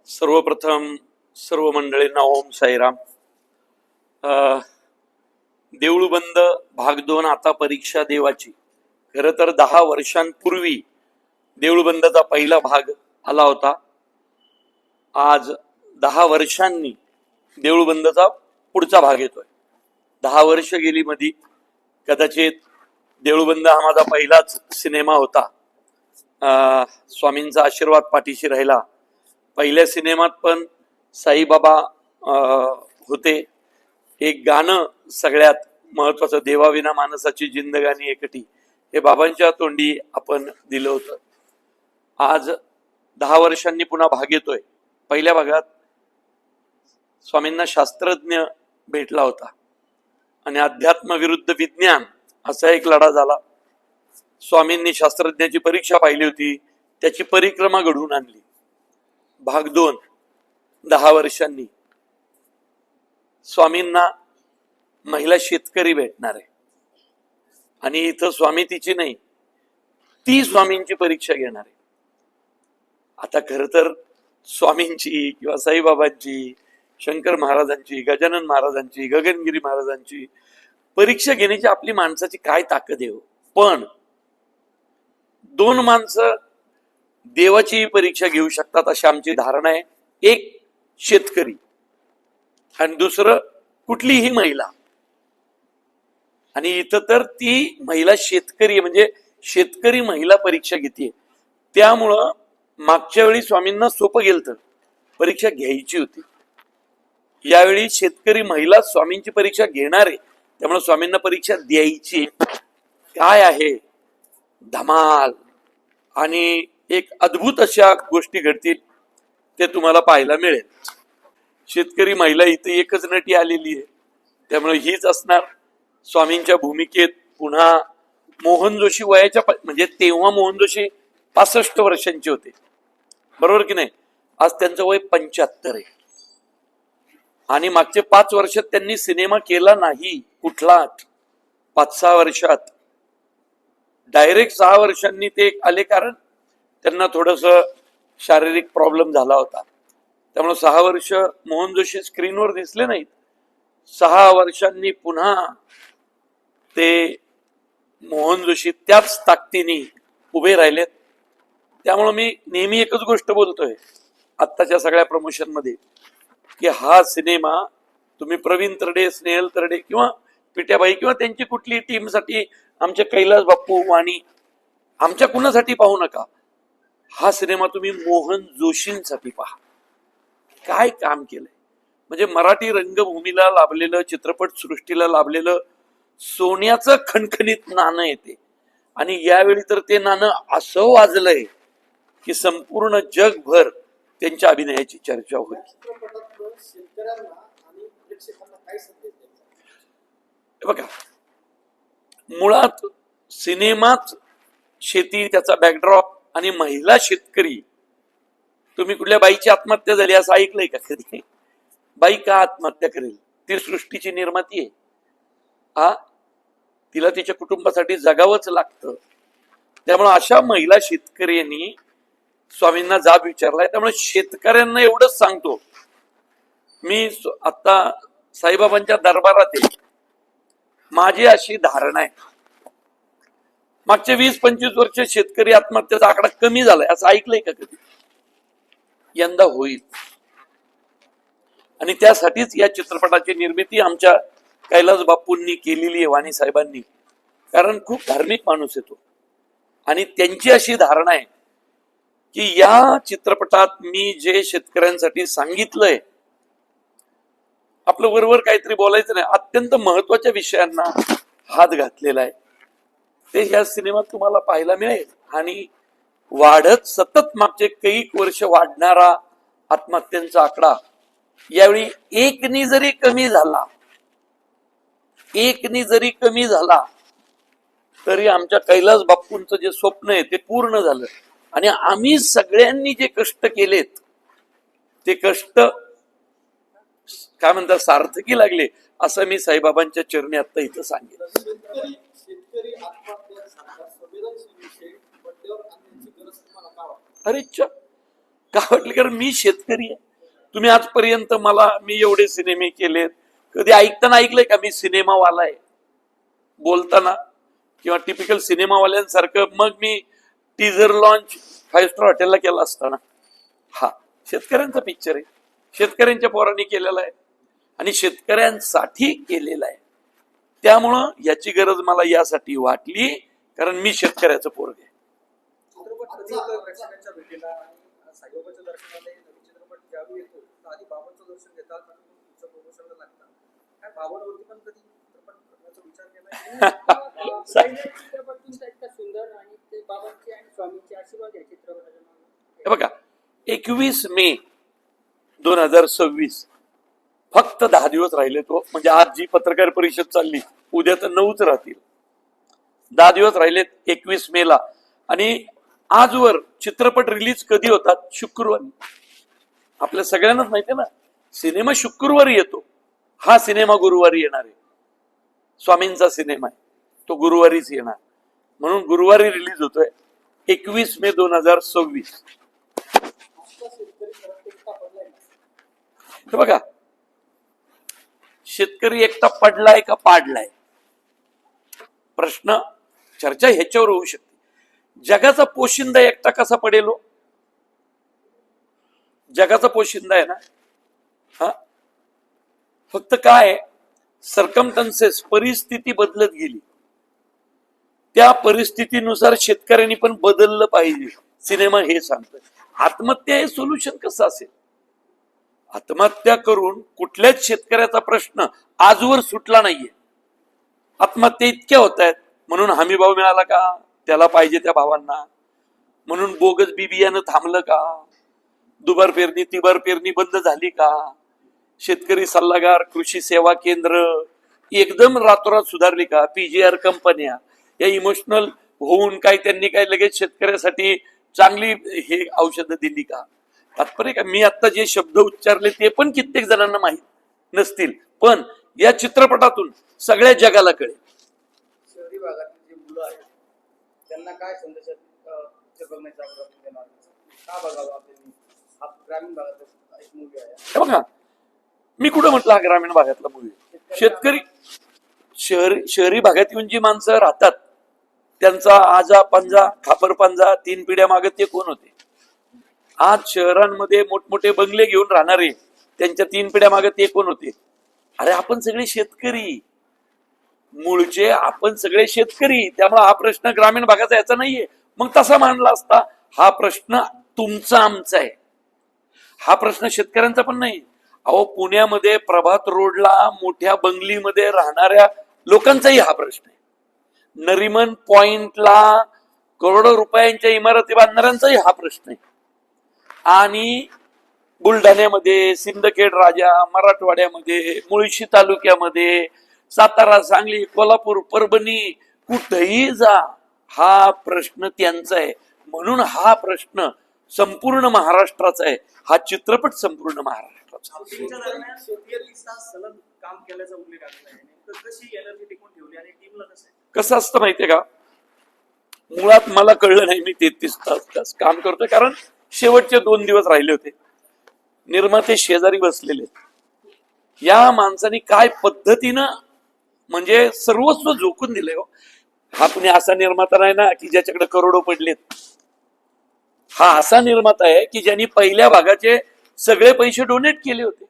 सर्वप्रथम सर्व मंडळींना ओम साईराम. देऊळबंद भाग 2 आता परीक्षा देवाची. खरं तर 10 वर्षांपूर्वी देऊळबंदचा पहिला भाग आला होता. आज 10 वर्षांनी देऊळबंदचा पुढचा भाग येतोय. 10 वर्ष गेली मधी. कदाचित देऊळबंद हा माझा पहिलाच सिनेमा होता. स्वामींचा आशीर्वाद पाठीशी राहिला. पहिल्या सिनेमात पण साईबाबा होते. एक गाणं सगळ्यात महत्वाचं, देवाविना माणसाची जिंदगानी एकटी, हे बाबांच्या तोंडी आपण दिलं होतं. आज 10 वर्षांनी पुन्हा भाग येतोय. पहिल्या भागात स्वामींना शास्त्रज्ञ भेटला होता आणि अध्यात्म विरुद्ध विज्ञान असा एक लढा झाला. स्वामींनी शास्त्रज्ञाची परीक्षा पाहिली होती, त्याची परिक्रमा घडवून आणली. भाग 2 10 वर्षांनी स्वामींना महिला शेतकरी भेटणार आहे आणि इथं स्वामी तिची नाही, ती स्वामींची परीक्षा घेणार आहे. आता खर तर स्वामींची किंवा साईबाबांची, शंकर महाराजांची, गजानन महाराजांची, गगनगिरी महाराजांची परीक्षा घेण्याची आपली माणसाची काय ताकद आहे. पण 2 माणसं देवाची परीक्षा घेऊ शकतात अशी आमची धारणा आहे. एक शेतकरी आणि दुसरं कुठलीही महिला. आणि इथं तर ती महिला शेतकरी, म्हणजे शेतकरी महिला परीक्षा घेते. त्यामुळं मागच्या वेळी स्वामींना सोपं गेलं, परीक्षा घ्यायची होती. यावेळी शेतकरी महिला स्वामींची परीक्षा घेणार आहे, त्यामुळे स्वामींना परीक्षा द्यायची. काय आहे धमाल आणि एक अद्भुत अशा गोष्टी घडतील ते तुम्हाला पाहायला मिळेल. शेतकरी महिला इथे एकच नटी आलेली आहे, त्यामुळे हीच असणार स्वामींच्या भूमिकेत. पुन्हा मोहन जोशी वयाच्या, म्हणजे तेव्हा मोहन जोशी 65 वर्षांचे होते, बरोबर की नाही. आज त्यांचं वय 75 आहे आणि मागचे 5 वर्षात त्यांनी सिनेमा केला नाही कुठलाच. 5-6 वर्षात डायरेक्ट 6 वर्षांनी ते आले, कारण त्यांना थोडस शारीरिक प्रॉब्लेम झाला होता. त्यामुळे 6 वर्ष मोहन जोशी स्क्रीनवर दिसले नाहीत. 6 वर्षांनी पुन्हा ते मोहन जोशी त्याच ताकदीने उभे राहिलेत. त्यामुळे मी नेहमी एकच गोष्ट बोलतोय आत्ताच्या सगळ्या प्रमोशन मध्ये, की हा सिनेमा तुम्ही प्रवीण तरडे, स्नेहल तरडे किंवा पिट्याबाई किंवा त्यांची कुठली टीमसाठी, आमचे कैलास बाप्पू वाणी, आमच्या कुणासाठी पाहू नका. हा सिनेमा तुम्ही मोहन जोशींसाठी पहा. काय काम केलंय, म्हणजे मराठी रंगभूमीला लाभलेलं, चित्रपट सृष्टीला लाभलेलं सोन्याचं खणखणीत नाणं येते. आणि यावेळी तर ते नाणं असं वाजलंय की संपूर्ण जगभर त्यांच्या अभिनयाची चर्चा होईल. बघा, मुळात सिनेमात शेती, त्याचा बॅकड्रॉप आणि महिला शेतकरी. तुम्ही कुठल्या बाईची आत्महत्या झाली असं ऐकलंय का कधी? बाई का आत्महत्या करेल? ती सृष्टीची निर्माती आहे. तिला तिच्या कुटुंबासाठी जगावंच लागतं. त्यामुळे अशा महिला शेतकऱ्यांनी स्वामींना जाब विचारलाय. त्यामुळे शेतकऱ्यांना एवढंच सांगतो मी, आता साईबाबांच्या दरबारात आहे, माझी अशी धारणा आहे, मागचे 20-25 वर्ष शेतकरी आत्महत्येचा आकडा कमी झालाय असं ऐकलंय का कधी? यंदा होईल. आणि त्यासाठीच या चित्रपटाची निर्मिती आमच्या कैलास बापूंनी केलेली आहे, वाणी साहेबांनी. कारण खूप धार्मिक माणूस येतो आणि त्यांची अशी धारणा आहे की या चित्रपटात मी जे शेतकऱ्यांसाठी सांगितलंय, आपलं वरवर काहीतरी बोलायचं नाही, अत्यंत महत्वाच्या विषयांना हात घातलेला आहे. ते ह्या सिनेमात तुम्हाला पाहायला मिळेल. आणि वाढत, सतत मागचे काही वर्ष वाढणारा आत्महत्यांचा आकडा यावेळी एकनी जरी कमी झाला तरी आमच्या कैलास बापूंचं जे स्वप्न आहे ते पूर्ण झालं. आणि आम्ही सगळ्यांनी जे कष्ट केलेत ते कष्ट काय म्हणतात सार्थकी लागले, असं मी साईबाबांच्या चरणी आता इथं सांगेन. अरे का वाटलं? कारण मी शेतकरी आहे. तुम्ही आजपर्यंत मी एवढे सिनेमे केलेत, कधी ऐकताना ऐकलंय का मी सिनेमावाला आहे बोलताना? किंवा टिपिकल सिनेमावाल्यांसारखं मग मी टीजर लॉन्च 5 स्टार हॉटेलला केला असताना. हा शेतकऱ्यांचा पिक्चर आहे, शेतकऱ्यांच्या पोरांनी केलेला आहे आणि शेतकऱ्यांसाठी केलेला आहे. त्यामुळं याची गरज मला यासाठी वाटली, कारण मी शेतकऱ्याचं पोरग आहे. प्रेक्षकांच्या भेटीला आणि साईबाबाच्या दर्शनाला नवीन चित्रपट ज्यावेळी येतो तर आधी बाबांचं दर्शन घेतात आणि तुमच्या प्रमोशनला लागतात. काय बाबांवरती पण कधी चित्रपट करण्याचा विचार केला? चित्रपट तुमचा इतका सुंदर आणि ते बाबांचे आणि स्वामींचे आशीर्वाद या चित्रपटाच्या मागे. हे बघा, 21 मे 2026 फक्त 10 दिवस राहिले. तो म्हणजे आज जी पत्रकार परिषद चालली, उद्या तर 9च राहतील. 10 दिवस राहिलेत 21 मेला. आणि आजवर चित्रपट रिलीज कधी होतात? शुक्रवारी. आपल्या सगळ्यांनाच माहिती आहे ना, सिनेमा शुक्रवारी येतो. हा सिनेमा गुरुवारी येणार आहे. स्वामींचा सिनेमा आहे, तो गुरुवारीच येणार. म्हणून गुरुवारी रिलीज होतोय 21 मे 2026. हे बघा, शेतकरी एकटा पडलाय का पाडलाय? प्रश्न, चर्चा ह्याच्यावर होऊ शकते. जगाचा पोशिंदा एकटा कसा पडेल? जगाचा पोशिंदा आहे ना हा. फक्त काय, सर्कमस्टन्सेस, परिस्थिती बदलत गेली, त्या परिस्थितीनुसार शेतकऱ्यांनी पण बदललं पाहिजे. सिनेमा हे सांगतं. आत्महत्या हे सोल्युशन कसं असेल? आत्महत्या करून कुठल्याच शेतकऱ्याचा प्रश्न आजवर सुटला नाहीये. आत्महत्या इतक्या होत आहेत. म्हणून हमी भाव मिळाला का त्याला पाहिजे त्या भावांना? म्हणून बोगस बी बियाणं थांबलं का? दुबार पेरणी तिबार पेरणी बंद झाली का? शेतकरी सल्लागार, कृषी सेवा केंद्र एकदम रातोरात सुधारली का? PGR कंपन्या या इमोशनल होऊन काय त्यांनी काय लगेच शेतकऱ्यासाठी चांगली हे औषधं दिली का? तात्पर्य का, मी आता जे शब्द उच्चारले ते पण कित्येक जणांना माहीत नसतील, पण या चित्रपटातून सगळ्या जगाला कळेल. शहरी भागातील जे मुलं आहेत त्यांना काय संदेश बघण्याचा देणार? का बघावं आपल्याला? हा ग्रामीण भागात एक मूवी आहे. बघा, मी कुठं म्हटलं हा ग्रामीण भागातला मूवी? शेतकरी शहरी भागात येऊन जी माणसं राहतात त्यांचा आजा पंजा खापर पंजा 3 पिढ्या मागे ते कोण होते? आज शहरांमध्ये मोठमोठे बंगले घेऊन राहणारे त्यांच्या 3 पिढ्या मागे ते कोण होते? अरे आपण सगळे शेतकरी, मूळचे आपण सगळे शेतकरी. त्यामुळे हा प्रश्न ग्रामीण भागाचा याचा नाहीये. मग तसा मांडला असता, हा प्रश्न तुमचा आमचा आहे, हा प्रश्न शेतकऱ्यांचा पण नाही. अहो, पुण्यामध्ये प्रभात रोडला मोठ्या बंगलीमध्ये राहणाऱ्या लोकांचाही हा प्रश्न आहे. नरिमन पॉइंटला करोडो रुपयांच्या इमारती बांधणाऱ्यांचाही हा प्रश्न आहे. आणि बुलढाण्यामध्ये, सिंदखेड राजा, मराठवाड्यामध्ये, मुळशी तालुक्यामध्ये, सातारा, सांगली, कोल्हापूर, परभणी, कुठेही जा, हा प्रश्न त्यांचा आहे. म्हणून हा प्रश्न संपूर्ण महाराष्ट्राचा आहे. हा चित्रपट संपूर्ण महाराष्ट्राचा. सलग काम केल्याचा उल्लेख आलेला आहे. कशी एनर्जी टिकून ठेवली आणि टीमला कसं असतं माहितीये का? मुळात मला कळलं नाही मी 33 तास काम करतोय, कारण शेवटचे 2 दिवस राहिले होते. निर्माते शेजारी बसलेले, या माणसाने काय पद्धतीनं म्हणजे सर्वस्व झोकून दिलंय. हा कुणी असा निर्माता नाही ना की ज्याच्याकडे करोडो पडलेत. हा असा निर्माता आहे की ज्यांनी पहिल्या भागाचे सगळे पैसे डोनेट केले होते.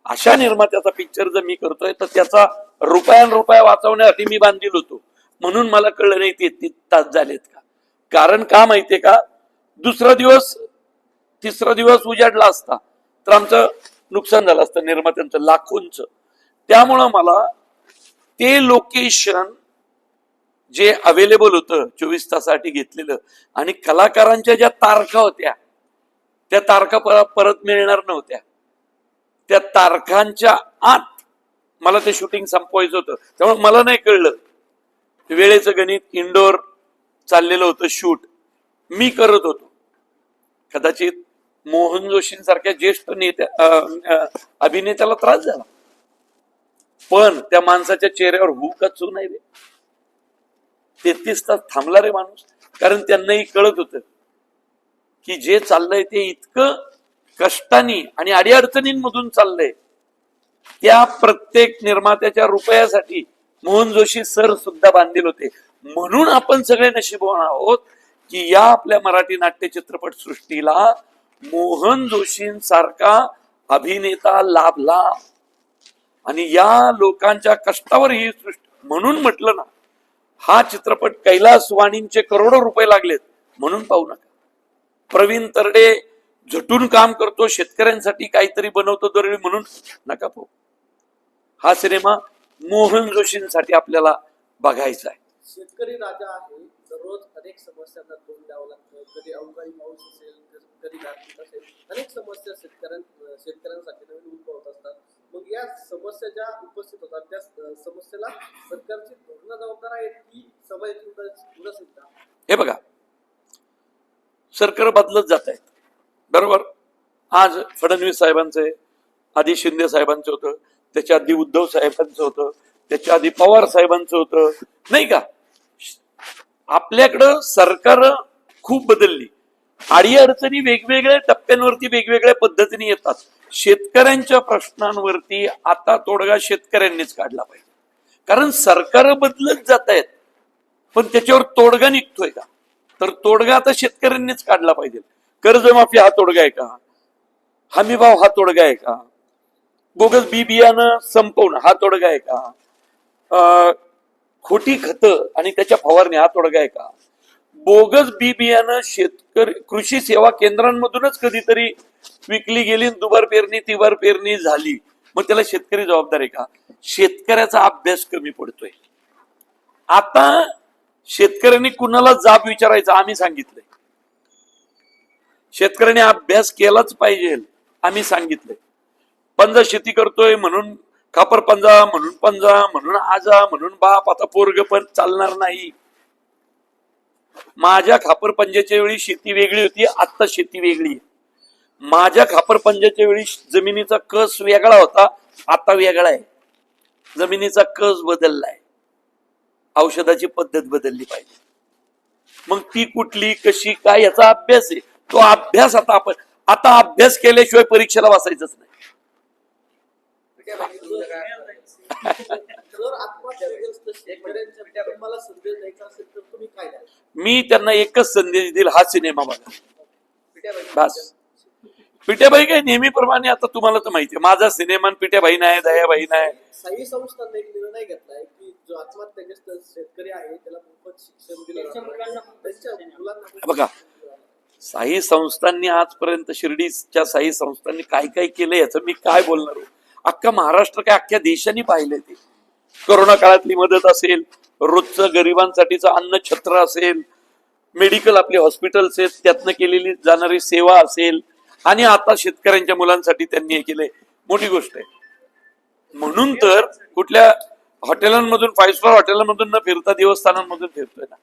अशा निर्मात्याचा पिक्चर जर मी करतोय तर त्याचा रुपया वाचवण्यासाठी मी बांधील होतो. म्हणून मला कळलं नाही 33 तास झालेत का. कारण का माहितीये का, दुसरा दिवस तिसरा दिवस उजाडला असता तर आमचं नुकसान झालं असतं, निर्मात्यांचं लाखोंचं. त्यामुळं मला ते लोकेशन जे अवेलेबल होतं 24 तासासाठी घेतलेलं, आणि कलाकारांच्या ज्या तारखा होत्या त्या तारखा परत मिळणार नव्हत्या. त्या तारखांच्या आत मला ते शूटिंग संपवायचं होतं. त्यामुळे मला नाही कळलं वेळेचं गणित. इंडोर चाललेलं होतं शूट, मी करत होतो. कदाचित मोहन जोशींसारख्या ज्येष्ठ अभिनेत्याला त्रास झाला, पण त्या माणसाच्या चेहऱ्यावर हू का चू नाही रे. 33 तास थांबला रे माणूस. कारण त्यांनाही कळत होतं की जे चाललंय ते इतकं कष्टानी आणि अडीअडचणींमधून चाललंय, त्या प्रत्येक निर्मात्याच्या रुपयासाठी मोहन जोशी सर सुद्धा बांधील होते. म्हणून आपण सगळे नशीबवान आहोत की या आपल्या मराठी नाट्य चित्रपट सृष्टीला मोहन जोशींसारखा अभिनेता लाभला. आणि या लोकांच्या कष्टावर ही सृष्टी, म्हणून म्हटलं ना, हा चित्रपट कैलास वाणींचे करोडो रुपये लागलेत म्हणून पाहू नका. प्रवीण तरडे झटून काम करतो, शेतकऱ्यांसाठी काहीतरी बनवतो दरवेळी म्हणून नका पाहू. हा सिनेमा मोहन जोशींसाठी आपल्याला बघायचा आहे. शेतकरी राजा आहे, दररोज अनेक समस्यांना तोंड द्यावं लागतं. कधी अवकाळी पाऊस असेल, कधी गारपीट असेल, अनेक समस्या शेतकऱ्यांसाठी नवीन उद्भवत असतात. मग या समस्या ज्या उपस्थित होतात त्या समस्येला सरकारची धोरणं जबाबदार आहेत की समाजाची उदासीनता? हे बघा, सरकार बदलत जात आहेत, बरोबर. आज फडणवीस साहेबांचे, आधी शिंदे साहेबांचं होतं, त्याच्या आधी उद्धव साहेबांचं होतं, त्याच्या आधी पवार साहेबांचं होतं, नाही का. आपल्याकडं सरकार खूप बदलली, अडीअडचणी वेगवेगळ्या टप्प्यांवरती वेगवेगळ्या पद्धतीने येतात. शेतकऱ्यांच्या प्रश्नांवरती आता तोडगा शेतकऱ्यांनीच काढला पाहिजे, कारण सरकार बदलत जात आहेत, पण त्याच्यावर तोडगा निघतोय का? तर तोडगा आता शेतकऱ्यांनीच काढला पाहिजे. कर्जमाफी हा तोडगा आहे का? हमीभाव हा तोडगा आहे का? बोगस बी बियाणं संपवणं हा तोडगा आहे का? खोटी खतं आणि त्याच्या फवारणी हा तोडगा आहे का? बोगस बी बियाणं शेतकरी कृषी सेवा केंद्रांमधूनच कधीतरी विकली गेली, दुबार पेरणी तिबार पेरणी झाली, मग त्याला शेतकरी जबाबदार आहे का? शेतकऱ्याचा अभ्यास कमी पडतोय. आता शेतकऱ्यांनी कुणाला जाब विचारायचा आम्ही सांगितलंय. शेतकऱ्याने अभ्यास केलाच पाहिजे आम्ही सांगितलंय. पंजा शेती करतोय म्हणून खापर पंजा, म्हणून पंजा, म्हणून आजा, म्हणून बाप, आता पोरग पण चालणार नाही. माझ्या खापर पंजाच्या वेळी शेती वेगळी होती, आता शेती वेगळी आहे. माझ्या खापर पंजाच्या वेळी जमिनीचा कस वेगळा होता, आता वेगळा आहे. जमिनीचा कस बदललाय, औषधाची पद्धत बदलली पाहिजे. मग ती कुठली, कशी, काय याचा अभ्यास आहे. तो अभ्यास आता अभ्यास केल्याशिवाय परीक्षेला बसायचंच नाही. जर आत्महत्याग्रस्त शेतकऱ्यांच्या कुटुंबाला संदेश द्यायचा असेल तर तुम्ही काय द्याल? मी त्यांना एकच संदेश देईल, हा सिनेमा बघा बस. पिट्याबाई काय नेहमीप्रमाणे, आता तुम्हाला तर माहिती आहे, माझा सिनेमा पिट्याबाई नाही, दयाबाई नाही. साई संस्थांनी एक निर्णय घेतलाय की जो आत्महत्याग्रस्त शेतकरी आहे त्याला मोफत शिक्षण दिलं त्यांच्या मुलांना त्यांच्या मुलांना. बघा, साई संस्थांनी आजपर्यंत, शिर्डीच्या साई संस्थांनी काय काय केलं याचं मी काय बोलणार. अख्खा महाराष्ट्र काय अख्ख्या देशाने पाहिलंय ते. कोरोना काळातली मदत असेल, रोजचं गरिबांसाठीचं अन्न छत्र असेल, मेडिकल आपले हॉस्पिटल्स आहेत त्यातनं केलेली जाणारी सेवा असेल, आणि आता शेतकऱ्यांच्या मुलांसाठी त्यांनी हे केलंय, मोठी गोष्ट आहे. म्हणून तर कुठल्या हॉटेलांमधून, 5 स्टार हॉटेलांमधून न फिरता देवस्थानांमधून फिरतोय ना.